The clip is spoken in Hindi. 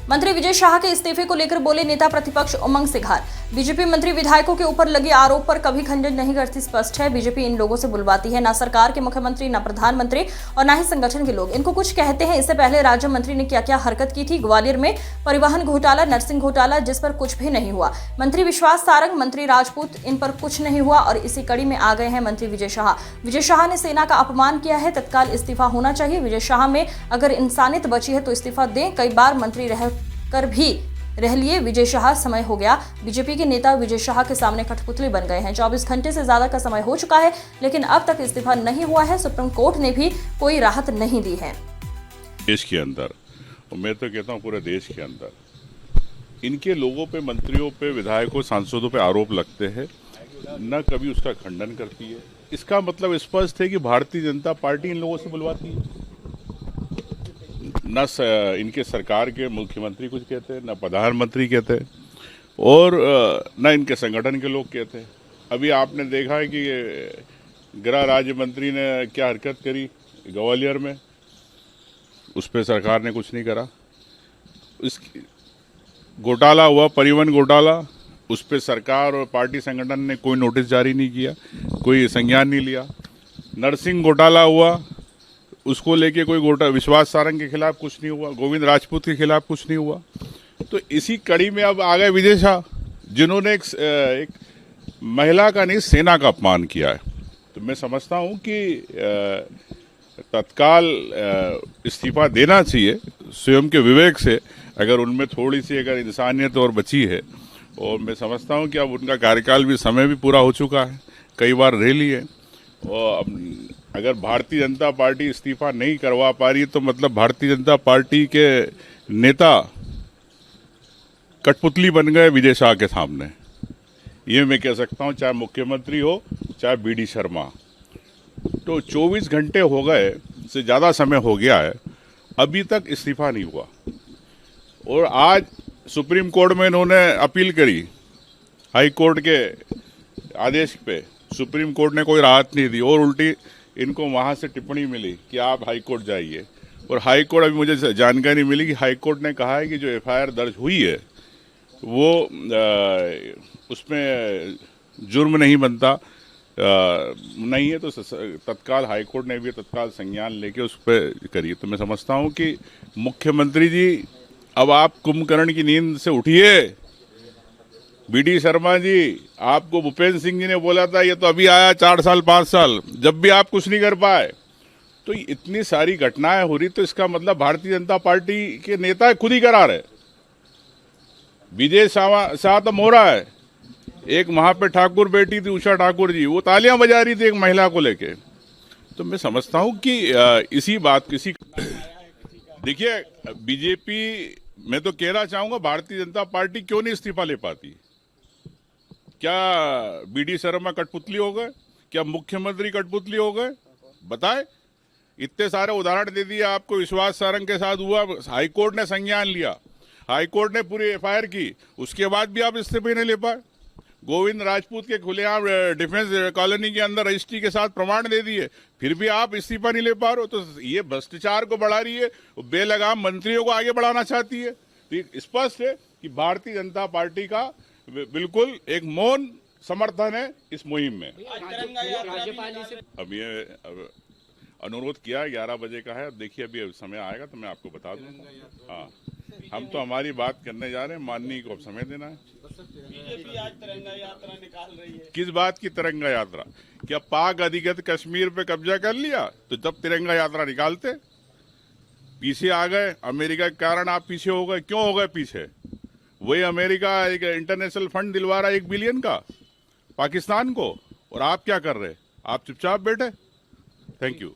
मंत्री विजय शाह के इस्तीफे को लेकर बोले नेता प्रतिपक्ष उमंग सिघार। बीजेपी मंत्री विधायकों के ऊपर लगे आरोप पर कभी खंडन नहीं करती। स्पष्ट है, बीजेपी इन लोगों से बुलवाती है, ना सरकार के मुख्यमंत्री, ना प्रधानमंत्री और ना ही संगठन के लोग इनको कुछ कहते हैं। इससे पहले राज्य मंत्री ने क्या क्या हरकत की थी। ग्वालियर में परिवहन घोटाला, नर्सिंग घोटाला, जिस पर कुछ भी नहीं हुआ। मंत्री विश्वास सारंग, मंत्री राजपूत, इन पर कुछ नहीं हुआ और इसी कड़ी में आ गए हैं मंत्री विजय शाह। विजय शाह ने सेना का अपमान किया है, तत्काल इस्तीफा होना चाहिए। विजय शाह में अगर इंसानियत बची है तो इस्तीफा दें। कई बार मंत्री रहकर भी रह लिए विजय शाह, समय हो गया। बीजेपी के नेता विजय शाह के सामने कठपुतली बन गए हैं। 24 घंटे से ज्यादा का समय हो चुका है, लेकिन अब तक इस्तीफा नहीं हुआ है। सुप्रीम कोर्ट ने भी कोई राहत नहीं दी है। देश के अंदर, और मैं तो कहता हूं पूरे देश के अंदर इनके लोगों पे, मंत्रियों पे, विधायकों, सांसदों पे आरोप लगते हैं, न कभी उसका खंडन करती है। इसका मतलब स्पष्ट है कि भारतीय जनता पार्टी इन लोगों से बुलवाती है। न इनके सरकार के मुख्यमंत्री कुछ कहते हैं, न प्रधानमंत्री कहते हैं और न इनके संगठन के लोग कहते हैं। अभी आपने देखा है कि गृह राज्य मंत्री ने क्या हरकत करी ग्वालियर में, उस पर सरकार ने कुछ नहीं करा। इस घोटाला हुआ, परिवहन घोटाला, उस पर सरकार और पार्टी संगठन ने कोई नोटिस जारी नहीं किया, कोई संज्ञान नहीं लिया। नर्सिंग घोटाला हुआ, उसको लेके कोई विश्वास सारंग के खिलाफ कुछ नहीं हुआ, गोविंद राजपूत के खिलाफ कुछ नहीं हुआ। तो इसी कड़ी में अब आ गए विजय शाह, जिन्होंने एक महिला का नहीं, सेना का अपमान किया है। तो मैं समझता हूं कि तत्काल इस्तीफा देना चाहिए स्वयं के विवेक से, अगर उनमें थोड़ी सी अगर इंसानियत और बची है। और मैं समझता हूं कि अब उनका कार्यकाल भी, समय भी पूरा हो चुका है, कई बार रह ली है। और अगर भारतीय जनता पार्टी इस्तीफा नहीं करवा पा रही तो मतलब भारतीय जनता पार्टी के नेता कठपुतली बन गए विजय शाह के सामने। ये मैं कह सकता हूं, चाहे मुख्यमंत्री हो, चाहे बीडी शर्मा। तो 24 घंटे हो गए से ज़्यादा समय हो गया है, अभी तक इस्तीफा नहीं हुआ। और आज सुप्रीम कोर्ट में इन्होंने अपील करी, हाई कोर्ट के आदेश पे सुप्रीम कोर्ट ने कोई राहत नहीं दी और उल्टी इनको वहां से टिप्पणी मिली कि आप हाई कोर्ट जाइए। और हाई कोर्ट, अभी मुझे जानकारी मिली कि हाई कोर्ट ने कहा है कि जो एफआईआर दर्ज हुई है वो उसमें जुर्म नहीं बनता, नहीं है, तो तत्काल हाई कोर्ट ने भी तत्काल संज्ञान लेके उस पर करी। तो मैं समझता हूं कि मुख्यमंत्री जी, अब आप कुंभकर्ण की नींद से उठिए। बीडी शर्मा जी, आपको भूपेंद्र सिंह जी ने बोला था, ये तो अभी आया 4 साल 5 साल, जब भी आप कुछ नहीं कर पाए। तो इतनी सारी घटनाएं हो रही, तो इसका मतलब भारतीय जनता पार्टी के नेता खुद ही करा रहे। विजय शाह तो मोहरा है। एक वहां पे ठाकुर बेटी थी, उषा ठाकुर जी, वो तालियां बजा रही थी एक महिला को लेके। तो मैं समझता हूं कि इसी बात, देखिए बीजेपी, मैं तो कहना चाहूंगा, भारतीय जनता पार्टी क्यों नहीं इस्तीफा ले पाती? क्या बीडी शर्मा कठपुतली हो गए? क्या मुख्यमंत्री कठपुतली हो गए? बताए। इतने सारे उदाहरण दे दिए आपको। विश्वास सारंग के साथ हुआ, हाईकोर्ट ने संज्ञान लिया, हाईकोर्ट ने पूरी एफआईआर की, उसके बाद भी आप इस्तीफे नहीं ले पाए। गोविंद राजपूत के खुलेआम डिफेंस कॉलोनी के अंदर रजिस्ट्री के साथ प्रमाण दे दिए, फिर भी आप इस्तीफा नहीं ले पा रहे हो। तो ये भ्रष्टाचार को बढ़ा रही है, बेलगाम मंत्रियों को आगे बढ़ाना चाहती है। तो स्पष्ट है कि भारतीय जनता पार्टी का बिल्कुल एक मौन समर्थन है इस मुहिम में। अब ये अनुरोध किया 11 बजे का है। अब देखिए, अभी समय आएगा तो मैं आपको बता दूंगा। हाँ, हम तो हमारी बात करने जा रहे हैं, माननीय को अब समय देना है। बीजेपी आज तिरंगा यात्रा निकाल रही है। किस बात की तिरंगा यात्रा? क्या पाक अधिकृत कश्मीर पे कब्जा कर लिया तो जब तिरंगा यात्रा निकालते? पीछे आ गए अमेरिका के कारण, आप पीछे हो गए। क्यों हो गए पीछे? वही अमेरिका एक इंटरनेशनल फंड दिलवा रहा है 1 बिलियन का पाकिस्तान को, और आप क्या कर रहे? आप चुपचाप बैठे। Thank you.